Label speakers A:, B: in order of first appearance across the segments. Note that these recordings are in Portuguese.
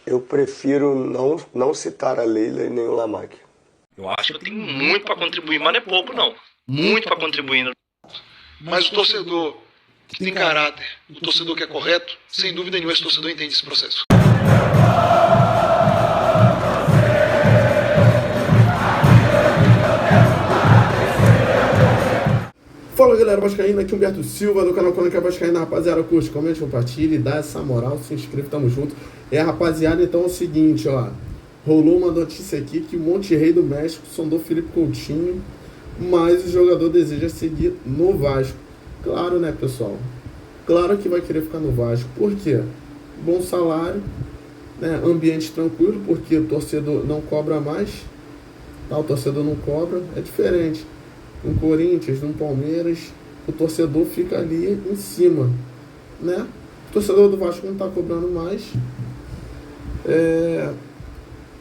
A: Eu prefiro não citar a Leila e nem o Lamag.
B: Eu acho que eu tenho muito para contribuir, mas não é pouco não. Muito para contribuir.
C: Mas o torcedor que tem caráter, o torcedor que é correto, sem dúvida nenhuma esse torcedor entende esse processo.
D: Fala galera vascaína, aqui Humberto Silva do canal Crônica Vascaína. Rapaziada, curte, comente, compartilhe, dá essa moral, se inscreve, tamo junto. Rapaziada, então é o seguinte, ó, rolou uma notícia aqui que o Monterrey do México sondou Felipe Coutinho, mas o jogador deseja seguir no Vasco. Claro, né, pessoal? Claro que vai querer ficar no Vasco. Por quê? Bom salário, né? Ambiente tranquilo, porque o torcedor não cobra mais, tá? O torcedor não cobra, é diferente. No Corinthians, no Palmeiras, o torcedor fica ali em cima, né? O torcedor do Vasco não está cobrando mais.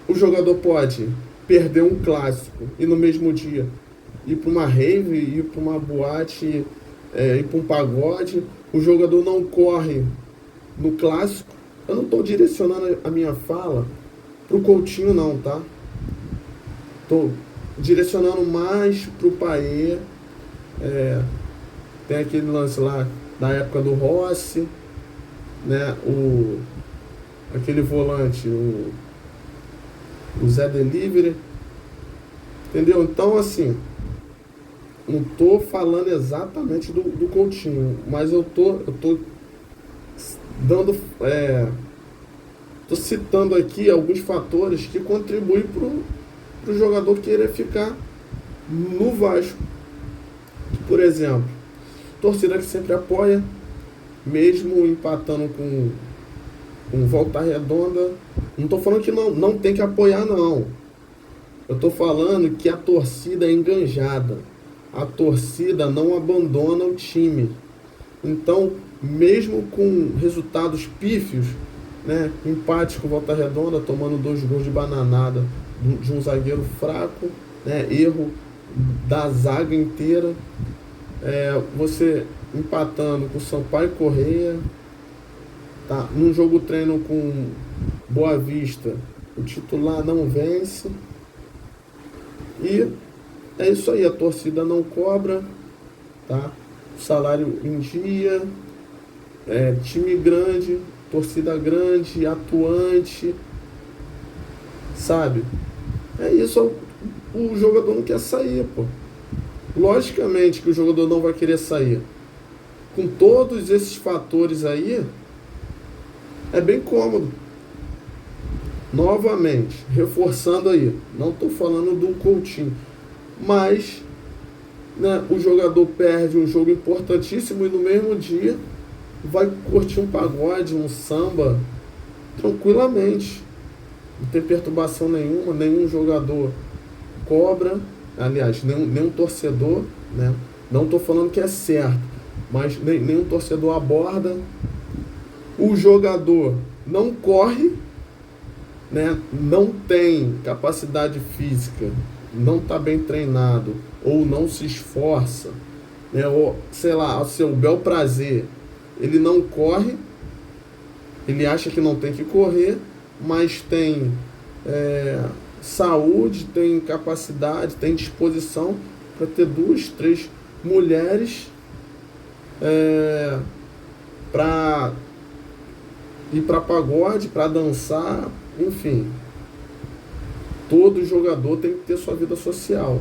D: O jogador pode perder um clássico e no mesmo dia ir para uma rave, ir para uma boate, ir para um pagode. O jogador não corre no clássico. Eu não estou direcionando a minha fala para o Coutinho não, tá? Estou direcionando mais pro Paê. Tem aquele lance lá da época do Rossi, né? Aquele volante, o Zé Delivery, entendeu? Então assim, não tô falando exatamente do Coutinho, mas eu tô dando, tô citando aqui alguns fatores que contribuem pro jogador querer ficar no Vasco. Por exemplo, torcida que sempre apoia, mesmo empatando com Volta Redonda. Não estou falando que não tem que apoiar, não. Eu estou falando que a torcida é enganjada. A torcida não abandona o time. Então, mesmo com resultados pífios, né, empate com Volta Redonda, tomando 2 gols de bananada de um zagueiro fraco, né, erro da zaga inteira, você empatando com Sampaio Corrêa, tá, num jogo treino com Boa Vista, o titular não vence, e é isso aí, a torcida não cobra, tá, salário em dia, time grande, torcida grande, atuante, sabe? É isso, o jogador não quer sair, pô. Logicamente que o jogador não vai querer sair. Com todos esses fatores aí, é bem cômodo. Novamente, reforçando aí, não estou falando do Coutinho, mas, né, o jogador perde um jogo importantíssimo e no mesmo dia vai curtir um pagode, um samba, tranquilamente. Não tem perturbação nenhuma, nenhum jogador cobra, aliás, nenhum torcedor, né? Não estou falando que é certo, mas nenhum torcedor aborda. O jogador não corre, né? Não tem capacidade física, não está bem treinado, ou não se esforça, né? Ou, sei lá, ao seu bel prazer, ele não corre, ele acha que não tem que correr, mas tem saúde, tem capacidade, tem disposição para ter 2, 3 mulheres para ir para pagode, para dançar, enfim. Todo jogador tem que ter sua vida social.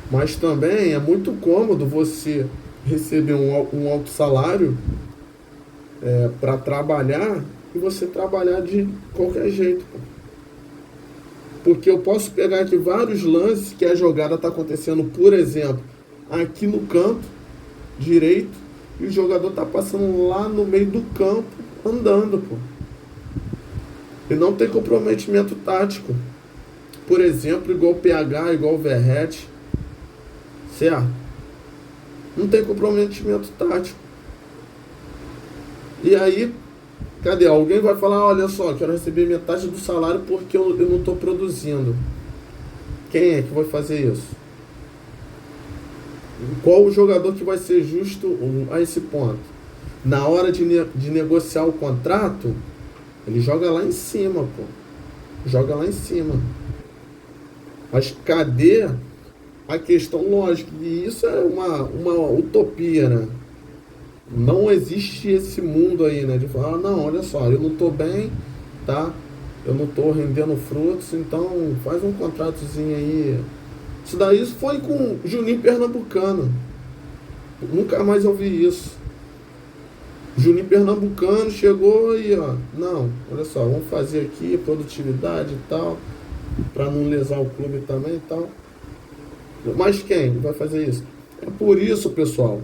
D: Mas também é muito cômodo você receber um alto salário para trabalhar e você trabalhar de qualquer jeito, pô. Porque eu posso pegar aqui vários lances que a jogada está acontecendo, por exemplo, aqui no canto direito, e o jogador está passando lá no meio do campo, andando, pô. E não tem comprometimento tático. Por exemplo, igual o PH, igual o Verratti, certo? Não tem comprometimento tático. E aí, cadê? Alguém vai falar, olha só, quero receber metade do salário porque eu não estou produzindo. Quem é que vai fazer isso? Qual o jogador que vai ser justo a esse ponto? Na hora de negociar o contrato, Ele joga lá em cima, pô. Joga lá em cima. Mas cadê a questão lógica? E isso é uma utopia, né? Não existe esse mundo aí, né? De falar, não, olha só, eu não tô bem, tá? Eu não tô rendendo frutos, então faz um contratozinho aí. Isso daí foi com Juninho Pernambucano. Nunca mais ouvi isso. Juninho Pernambucano chegou e, ó, não, olha só, vamos fazer aqui produtividade e tal, para não lesar o clube também e tal. Mas quem vai fazer isso? É por isso, pessoal,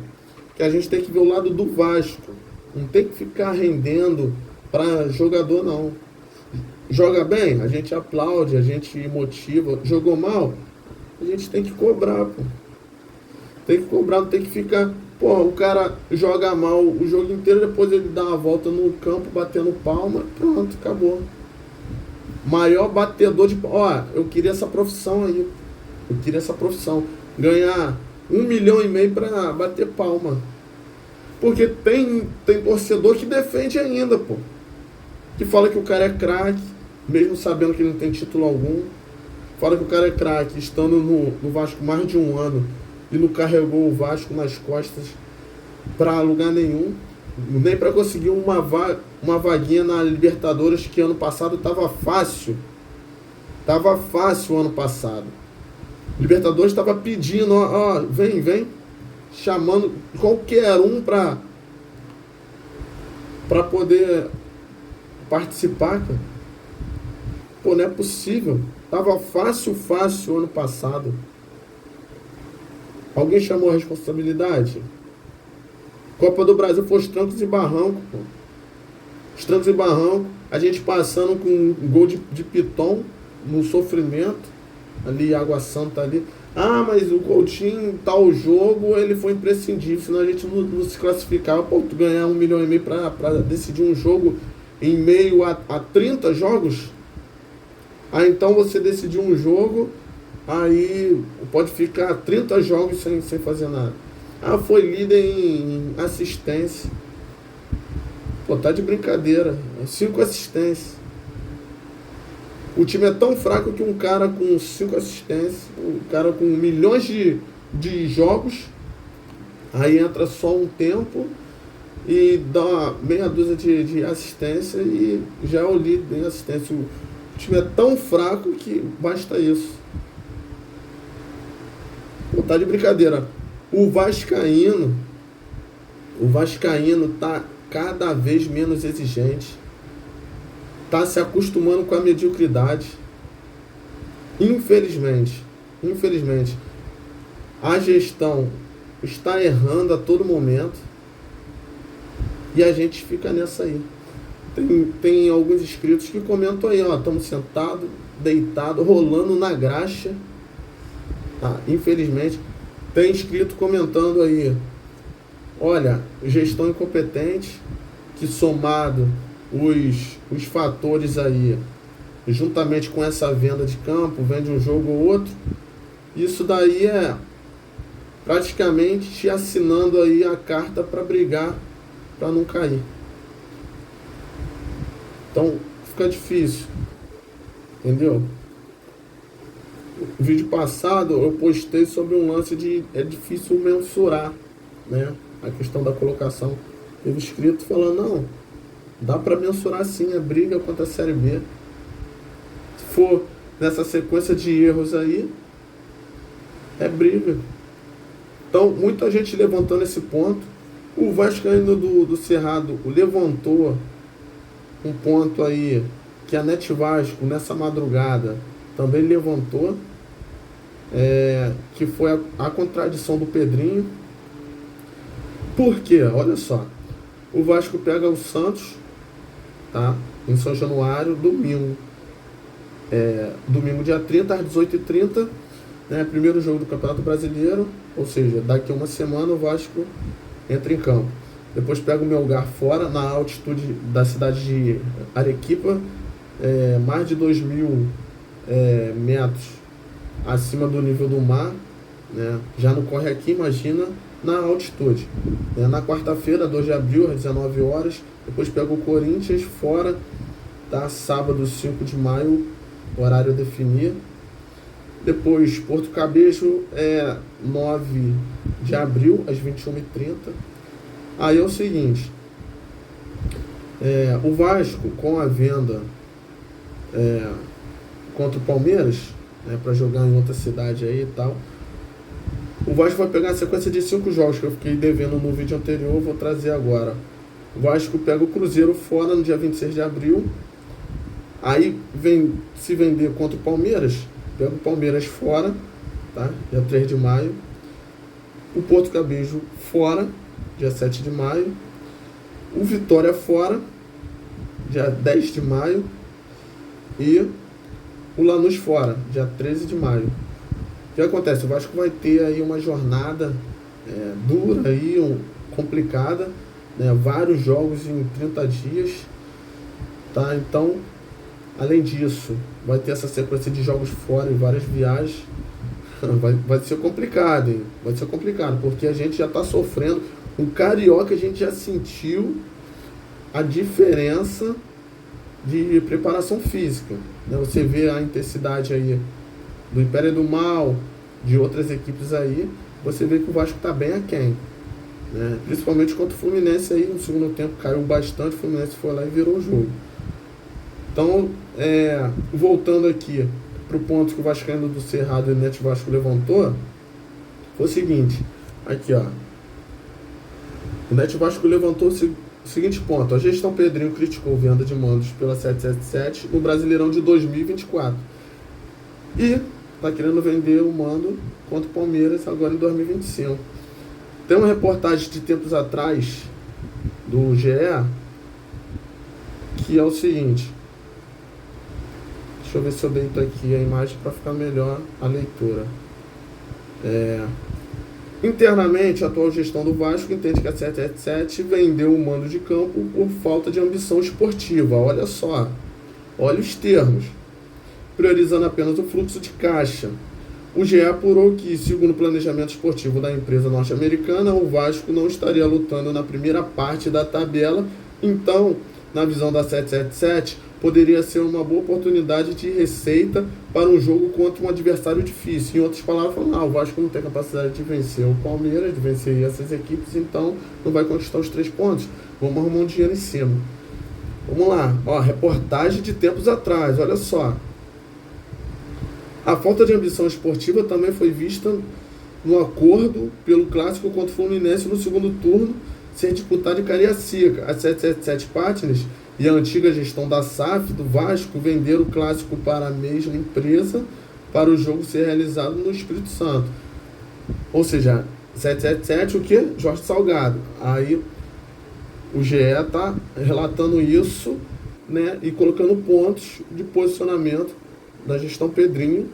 D: que a gente tem que ver o lado do Vasco. Não tem que ficar rendendo para jogador, não. Joga bem, a gente aplaude, a gente motiva. Jogou mal, a gente tem que cobrar, pô. Tem que cobrar, não tem que ficar... Pô, o cara joga mal o jogo inteiro, depois ele dá uma volta no campo, batendo palma, pronto, acabou. Maior batedor de... Ó, eu queria essa profissão aí. Eu queria essa profissão. Ganhar 1,5 milhão pra bater palma. Porque tem torcedor que defende ainda, pô. Que fala que o cara é craque, mesmo sabendo que ele não tem título algum. Fala que o cara é craque, estando no Vasco mais de um ano e não carregou o Vasco nas costas para lugar nenhum, nem para conseguir uma vaguinha na Libertadores, que ano passado estava fácil. Estava fácil ano passado. Libertadores estava pedindo, ó, vem, chamando qualquer um para poder participar, cara. Pô, não é possível. Tava fácil ano passado. Alguém chamou a responsabilidade? Copa do Brasil foi os trancos e barrancos, pô. Os trancos e barrancos, a gente passando com um gol de Piton no sofrimento, ali, Água Santa ali. Ah, mas o Coutinho, tal jogo, ele foi imprescindível, senão a gente não se classificava. Pô, tu ganhar 1,5 milhão pra decidir um jogo em meio a 30 jogos? Ah, então você decidiu um jogo, aí pode ficar 30 jogos sem fazer nada. Ah, foi líder em assistência. Pô, tá de brincadeira. 5 assistências. O time é tão fraco que um cara com 5 assistências, um cara com milhões de jogos, aí entra só um tempo e dá uma meia dúzia de assistência e já é o líder em assistência. O time é tão fraco que basta isso. Pô, tá de brincadeira. O Vascaíno tá cada vez menos exigente. Tá se acostumando com a mediocridade. Infelizmente. A gestão está errando a todo momento. E a gente fica nessa aí. Tem alguns inscritos que comentam aí, ó, estamos sentados, deitados, rolando na graxa. Tá, infelizmente. Tem inscrito comentando aí, olha, gestão incompetente, que somado os fatores aí, juntamente com essa venda de campo, vende um jogo ou outro, isso daí é praticamente assinando aí a carta para brigar, para não cair. Então, fica difícil, entendeu? No vídeo passado eu postei sobre um lance de é difícil mensurar, né, a questão da colocação. Teve escrito falando, não, dá para mensurar sim a briga contra a Série B. Se for nessa sequência de erros aí, é briga. Então, muita gente levantando esse ponto. O Vascaíno do Cerrado levantou um ponto aí que a Net Vasco, nessa madrugada, também levantou, que foi a contradição do Pedrinho. Por quê? Olha só, o Vasco pega o Santos, tá, em São Januário, domingo, dia 30 às 18h30, né, primeiro jogo do Campeonato Brasileiro, ou seja, daqui a uma semana o Vasco entra em campo. Depois pega o Melgar fora, na altitude da cidade de Arequipa, mais de 2.000 metros acima do nível do mar, né? Já não corre aqui, imagina na altitude. Na quarta-feira, 2 de abril, às 19 horas, depois pega o Corinthians fora, tá? Sábado 5 de maio, horário a definir. Depois, Porto Cabejo, 9 de abril, às 21h30. Aí é o seguinte, o Vasco, com a venda contra o Palmeiras, para jogar em outra cidade aí e tal, o Vasco vai pegar a sequência de 5 jogos que eu fiquei devendo no vídeo anterior, vou trazer agora. O Vasco pega o Cruzeiro fora no dia 26 de abril, aí se vender contra o Palmeiras, pega o Palmeiras fora, tá? Dia 3 de maio, o Porto Cabejo fora, dia 7 de maio, o Vitória fora, dia 10 de maio, e o Lanús fora, dia 13 de maio. O que acontece? O Vasco vai ter aí uma jornada dura, aí, complicada, né? Vários jogos em 30 dias, tá? Então, além disso, vai ter essa sequência de jogos fora e várias viagens. Vai ser complicado, hein? Vai ser complicado, porque a gente já está sofrendo. O Carioca, a gente já sentiu a diferença de preparação física, né? Você vê a intensidade aí do Império do Mal, de outras equipes aí, você vê que o Vasco está bem aquém, né? Principalmente contra o Fluminense aí, no segundo tempo caiu bastante, o Fluminense foi lá e virou o jogo. Então, voltando aqui para o ponto que o Vascaíno do Cerrado e o Net Vasco levantou, foi o seguinte, aqui ó, o Net Vasco levantou o seguinte ponto: a gestão Pedrinho criticou venda de mandos pela 777 no Brasileirão de 2024 e está querendo vender o mando contra o Palmeiras agora em 2025. Tem uma reportagem de tempos atrás do GE que é o seguinte, deixa eu ver se eu deito aqui a imagem para ficar melhor a leitura. Internamente, a atual gestão do Vasco entende que a 777 vendeu o mando de campo por falta de ambição esportiva. Olha só, olha os termos. Priorizando apenas o fluxo de caixa. O GE apurou que, segundo o planejamento esportivo da empresa norte-americana, o Vasco não estaria lutando na primeira parte da tabela. Então, na visão da 777, poderia ser uma boa oportunidade de receita para um jogo contra um adversário difícil. Em outras palavras, falando, o Vasco não tem capacidade de vencer o Palmeiras, de vencer essas equipes, então não vai conquistar os 3 pontos. Vamos arrumar um dinheiro em cima. Vamos lá, reportagem de tempos atrás, olha só. A falta de ambição esportiva também foi vista no acordo pelo clássico contra o Fluminense no segundo turno, ser disputado em Cariacica. A 777 Partners e a antiga gestão da SAF do Vasco venderam o clássico para a mesma empresa para o jogo ser realizado no Espírito Santo. Ou seja, 777 o quê? Jorge Salgado. Aí o GE está relatando isso, né, e colocando pontos de posicionamento da gestão Pedrinho,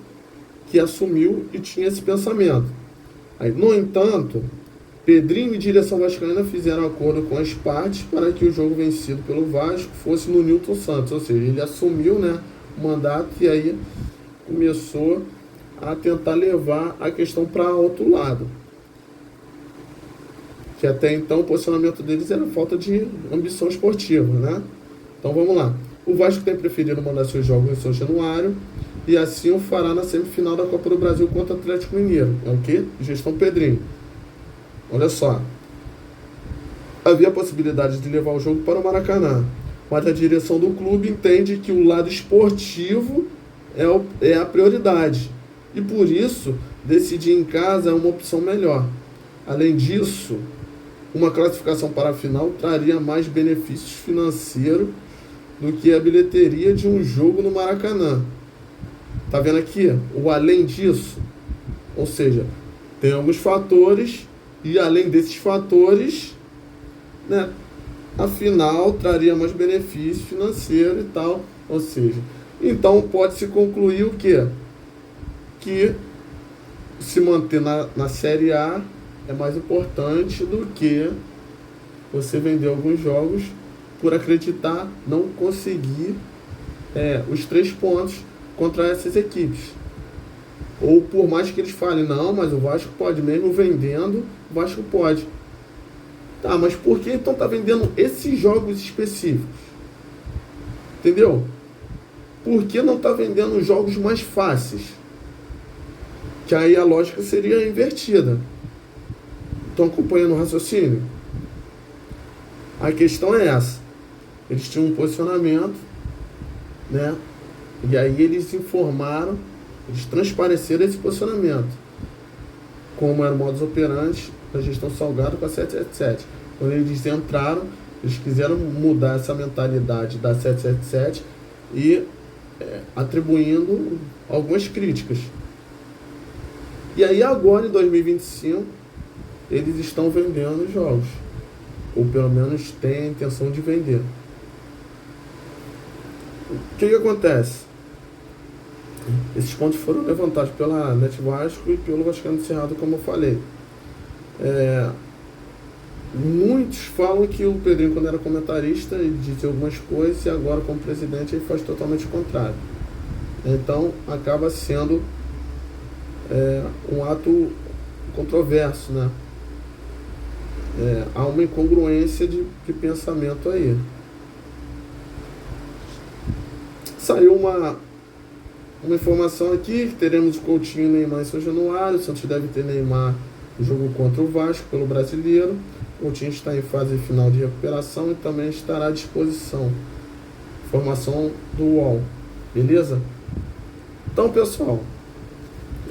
D: que assumiu e tinha esse pensamento. Aí, no entanto, Pedrinho e direção vascaína fizeram acordo com as partes para que o jogo vencido pelo Vasco fosse no Newton Santos, ou seja, ele assumiu, né, o mandato e aí começou a tentar levar a questão para outro lado. Que até então o posicionamento deles era falta de ambição esportiva, né? Então vamos lá. O Vasco tem preferido mandar seus jogos em São Januário e assim o fará na semifinal da Copa do Brasil contra o Atlético Mineiro. É o quê? Gestão Pedrinho. Olha só, havia a possibilidade de levar o jogo para o Maracanã, mas a direção do clube entende que o lado esportivo é a prioridade e por isso decidir em casa é uma opção melhor. Além disso, uma classificação para a final traria mais benefícios financeiros do que a bilheteria de um jogo no Maracanã. Tá vendo aqui? O além disso, ou seja, tem alguns fatores. E além desses fatores, né, a final traria mais benefício financeiro e tal. Ou seja, então pode-se concluir o quê? Que se manter na Série A é mais importante do que você vender alguns jogos por acreditar não conseguir os 3 pontos contra essas equipes. Ou por mais que eles falem, não, mas o Vasco pode, mesmo vendendo, o Vasco pode. Tá, mas por que então tá vendendo esses jogos específicos? Entendeu? Por que não está vendendo jogos mais fáceis? Que aí a lógica seria invertida. Estão acompanhando o raciocínio? A questão é essa. Eles tinham um posicionamento, né? E aí eles informaram, eles transpareceram esse posicionamento. Como era o modus operandi da gestão Salgado com a 777. Quando eles entraram, eles quiseram mudar essa mentalidade da 777 e atribuindo algumas críticas. E aí agora, em 2025, eles estão vendendo os jogos. Ou pelo menos têm a intenção de vender. O que acontece? Esses pontos foram levantados pela Net Vasco e pelo Vascaíno Cerrado, como eu falei. Muitos falam que o Pedrinho, quando era comentarista, ele dizia algumas coisas e agora, como presidente, ele faz totalmente o contrário. Então, acaba sendo um ato controverso, né? Há uma incongruência de pensamento aí. Saiu uma informação aqui que teremos o Coutinho e Neymar em São Januário. O Santos deve ter Neymar no jogo contra o Vasco pelo Brasileiro. O Coutinho está em fase final de recuperação e também estará à disposição. Informação do UOL. Beleza? Então, pessoal,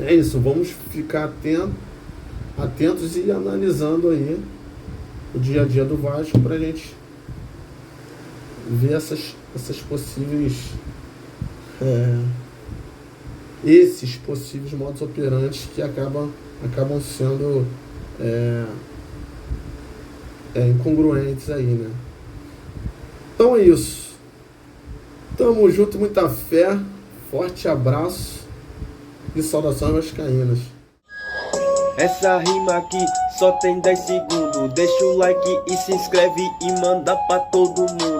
D: é isso. Vamos ficar atentos e analisando aí o dia a dia do Vasco para a gente ver essas possíveis esses possíveis modus operantes que acabam sendo incongruentes aí, né? Então é isso. Tamo junto, muita fé, forte abraço e saudações vascaínas.
E: Essa rima aqui só tem 10 segundos. Deixa o like e se inscreve e manda pra todo mundo.